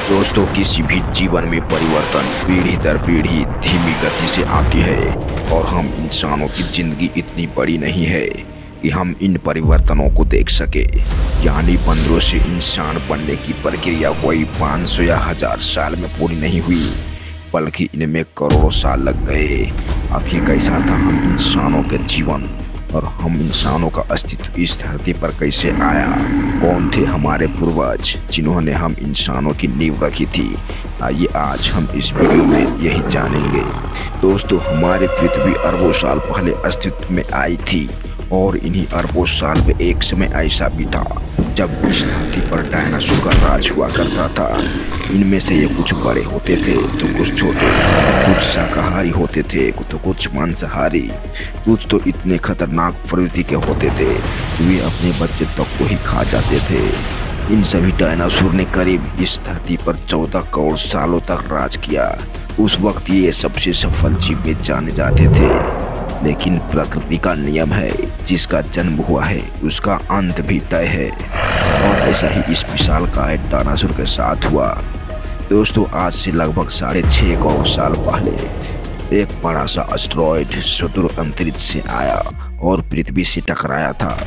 दोस्तों, किसी भी जीवन में परिवर्तन पीढ़ी दर पीढ़ी धीमी गति से आती है और हम इंसानों की जिंदगी इतनी बड़ी नहीं है कि हम इन परिवर्तनों को देख सके। यानी बंदरों से इंसान बनने की प्रक्रिया कोई 500 या 1000 साल में पूरी नहीं हुई, बल्कि इनमें करोड़ों साल लग गए। आखिर कैसा था हम इंसानों के जीवन और हम इंसानों का अस्तित्व इस धरती पर कैसे आया? कौन थे हमारे पूर्वज जिन्होंने हम इंसानों की नींव रखी थी? आइए आज हम इस वीडियो में यही जानेंगे। दोस्तों, हमारी पृथ्वी अरबों साल पहले अस्तित्व में आई थी और इन्हीं अरबों साल में एक समय ऐसा भी था जब इस धरती पर डायनासोर का राज हुआ करता था। इनमें से ये कुछ बड़े होते थे तो कुछ छोटे, कुछ शाकाहारी होते थे तो कुछ मांसाहारी, कुछ तो इतने खतरनाक प्रवृत्ति के होते थे वे अपने बच्चे तक को ही खा जाते थे। इन सभी डायनासोर ने करीब इस धरती पर 14 करोड़ सालों तक राज किया। उस वक्त ये सबसे सफल जीव में जाने जाते थे। लेकिन प्रकृति का नियम है, जिसका जन्म हुआ है उसका अंत भी तय है, और ऐसा ही इस विशालकाय डायनासोर के साथ हुआ। दोस्तों, आज से लगभग 6.5 करोड़ साल पहले एक बड़ा सा एस्टेरॉयड सुदूर अंतरिक्ष से आया और पृथ्वी से टकराया था।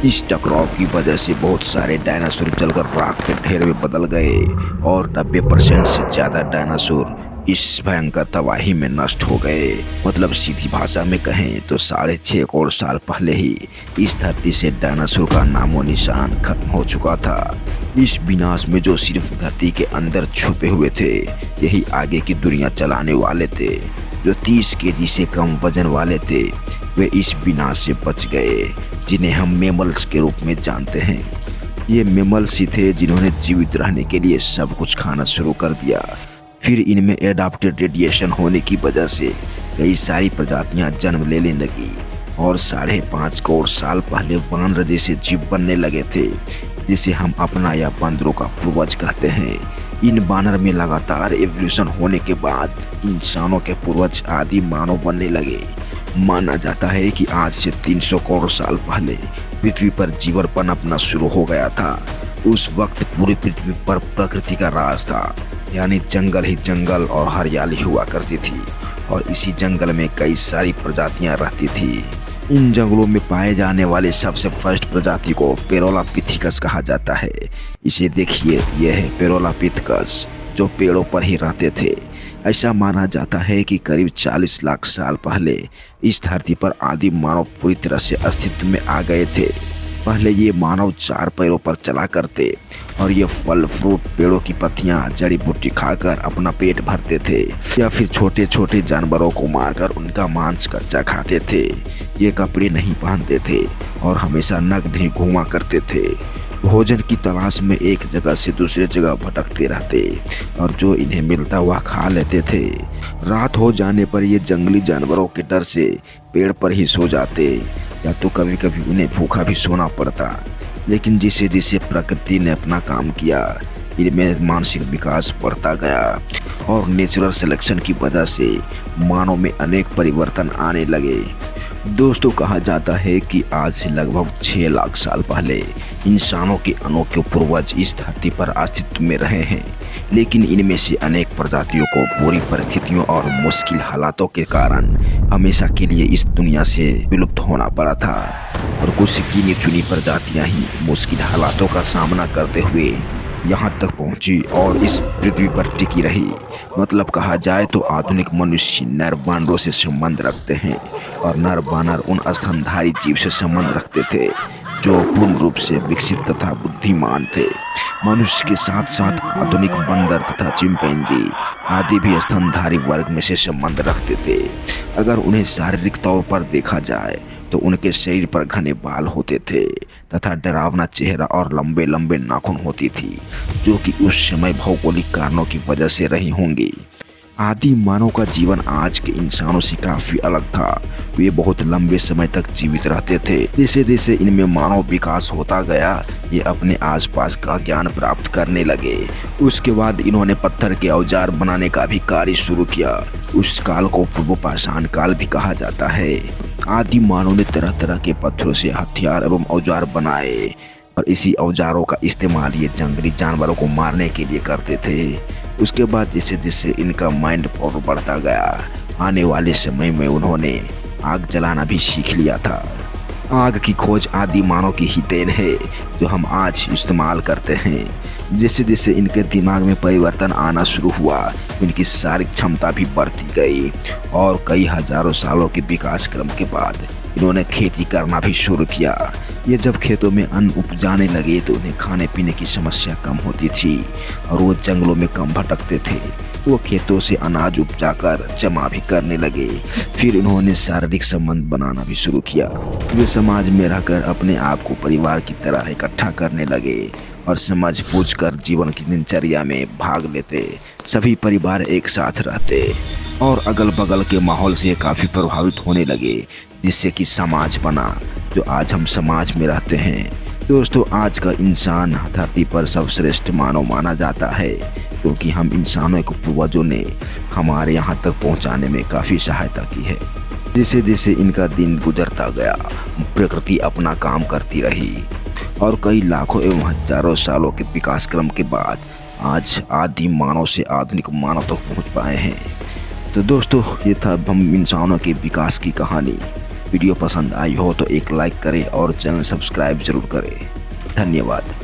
इस टकराव की वजह से बहुत सारे डायनासोर जलकर राख के ढेर में बदल गए और 90% से ज्यादा डायनासोर इस भयंकर तबाही में नष्ट हो गए। मतलब सीधी भाषा में कहें तो 6.5 करोड़ साल पहले ही इस धरती से डायनासोर का नामो निशान खत्म हो चुका था। इस विनाश में जो सिर्फ धरती के अंदर छुपे हुए थे, यही आगे की दुनिया चलाने वाले थे। जो 30 केजी से कम वजन वाले थे, वे इस विनाश से बच गए, जिन्हें हम मेमल्स के रूप में जानते हैं। ये मेमल्स ही थे जिन्होंने जीवित रहने के लिए सब कुछ खाना शुरू कर दिया। फिर इनमें एडाप्टेड रेडिएशन होने की वजह से कई सारी प्रजातियां जन्म लेने लगी और 5.5 करोड़ साल पहले बानर जैसे जीव बनने लगे थे, जिसे हम अपना या बंदरों का पूर्वज कहते हैं। इन बानर में लगातार एवोल्यूशन होने के बाद इंसानों के पूर्वज आदि मानव बनने लगे। माना जाता है कि आज से 300 करोड़ साल पहले पृथ्वी पर जीवन पनपना शुरू हो गया था। उस वक्त पूरी पृथ्वी पर प्रकृति का राज था, यानी जंगल ही जंगल और हरियाली हुआ करती थी, और इसी जंगल में कई सारी प्रजातियां रहती थी। इन जंगलों में पाए जाने वाले सबसे फर्स्ट प्रजाति को पेरोलापिथेकस कहा जाता है। इसे देखिए, यह है पेरोलापिथेकस, जो पेड़ों पर ही रहते थे। ऐसा माना जाता है कि करीब 40 लाख साल पहले इस धरती पर आदि मानव पूरी तरह से अस्तित्व में आ गए थे। पहले ये मानव 4 पैरों पर चला करते और ये फल फ्रूट, पेड़ों की पत्तियां, जड़ी बूटी खाकर अपना पेट भरते थे, या फिर छोटे छोटे जानवरों को मारकर उनका मांस कच्चा खाते थे। ये कपड़े नहीं पहनते थे और हमेशा नग्न ही घूमा करते थे। भोजन की तलाश में एक जगह से दूसरे जगह भटकते रहते और जो इन्हें मिलता हुआ खा लेते थे। रात हो जाने पर ये जंगली जानवरों के डर से पेड़ पर ही सो जाते, या तो कभी कभी उन्हें भूखा भी सोना पड़ता। लेकिन जैसे जैसे प्रकृति ने अपना काम किया, इनमें मानसिक विकास बढ़ता गया और नेचुरल सिलेक्शन की वजह से मानव में अनेक परिवर्तन आने लगे। दोस्तों, कहा जाता है कि आज से लगभग 6 लाख साल पहले इंसानों के अनोखे पूर्वज इस धरती पर अस्तित्व में रहे हैं, लेकिन इनमें से अनेक प्रजातियों को बुरी परिस्थितियों और मुश्किल हालातों के कारण हमेशा के लिए इस दुनिया से विलुप्त होना पड़ा था, और कुछ गिनी चुनी प्रजातियां ही मुश्किल हालातों का सामना करते हुए यहाँ तक पहुँची और इस पृथ्वी पर टिकी रही। मतलब कहा जाए तो आधुनिक मनुष्य नर बानरों से संबंध रखते हैं और नर बानर उन स्तनधारी जीव से संबंध रखते थे जो पूर्ण रूप से विकसित तथा बुद्धिमान थे। मनुष्य के साथ साथ आधुनिक बंदर तथा चिंपैंजी आदि भी स्तनधारी वर्ग में से संबंध रखते थे। अगर उन्हें शारीरिक तौर पर देखा जाए तो उनके शरीर पर घने बाल होते थे तथा डरावना चेहरा और लंबे लंबे नाखून होती थी, जो कि उस समय भौगोलिक कारणों की वजह से रही होंगी। आदि मानव का जीवन आज के इंसानों से काफी अलग था। वे बहुत लंबे समय तक जीवित रहते थे। जैसे जैसे इनमें मानव विकास होता गया, ये अपने आसपास का ज्ञान प्राप्त करने लगे। उसके बाद इन्होंने पत्थर के औजार बनाने का भी कार्य शुरू किया। उस काल को पूर्व पाषाण काल भी कहा जाता है। आदि मानव ने तरह तरह के पत्थरों से हथियार एवं औजार बनाए। और इसी औजारों का इस्तेमाल ये जंगली जानवरों को मारने के लिए करते थे। उसके बाद जैसे जैसे इनका माइंड पावर बढ़ता गया, आने वाले समय में उन्होंने आग जलाना भी सीख लिया था। आग की खोज आदि मानव की ही देन है जो हम आज इस्तेमाल करते हैं। जैसे जैसे इनके दिमाग में परिवर्तन आना शुरू हुआ, इनकी शारीरिक क्षमता भी बढ़ती गई और कई हजारों सालों के विकास क्रम के बाद इन्होंने खेती करना भी शुरू किया। ये जब खेतों में अन्न उपजाने लगे तो उन्हें खाने पीने की समस्या कम होती थी और वो जंगलों में कम भटकते थे। वो खेतों से अनाज उपजाकर जमा भी करने लगे। फिर उन्होंने शारीरिक संबंध बनाना भी शुरू किया। वे समाज में रहकर अपने आप को परिवार की तरह इकट्ठा करने लगे और समझ बूझ कर जीवन की दिनचर्या में भाग लेते। सभी परिवार एक साथ रहते और अगल बगल के माहौल से काफ़ी प्रभावित होने लगे, जिससे कि समाज बना जो आज हम समाज में रहते हैं। दोस्तों, आज का इंसान धरती पर सर्वश्रेष्ठ मानव माना जाता है क्योंकि हम इंसानों को पूर्वजों ने हमारे यहाँ तक पहुँचाने में काफ़ी सहायता की है। जैसे जैसे इनका दिन गुजरता गया, प्रकृति अपना काम करती रही और कई लाखों एवं हजारों सालों के विकास क्रम के बाद आज आदिम मानव से आधुनिक मानव तक पहुँच पाए हैं। तो दोस्तों, ये था हम इंसानों के विकास की कहानी। वीडियो पसंद आई हो तो एक लाइक करें और चैनल सब्सक्राइब जरूर करें। धन्यवाद।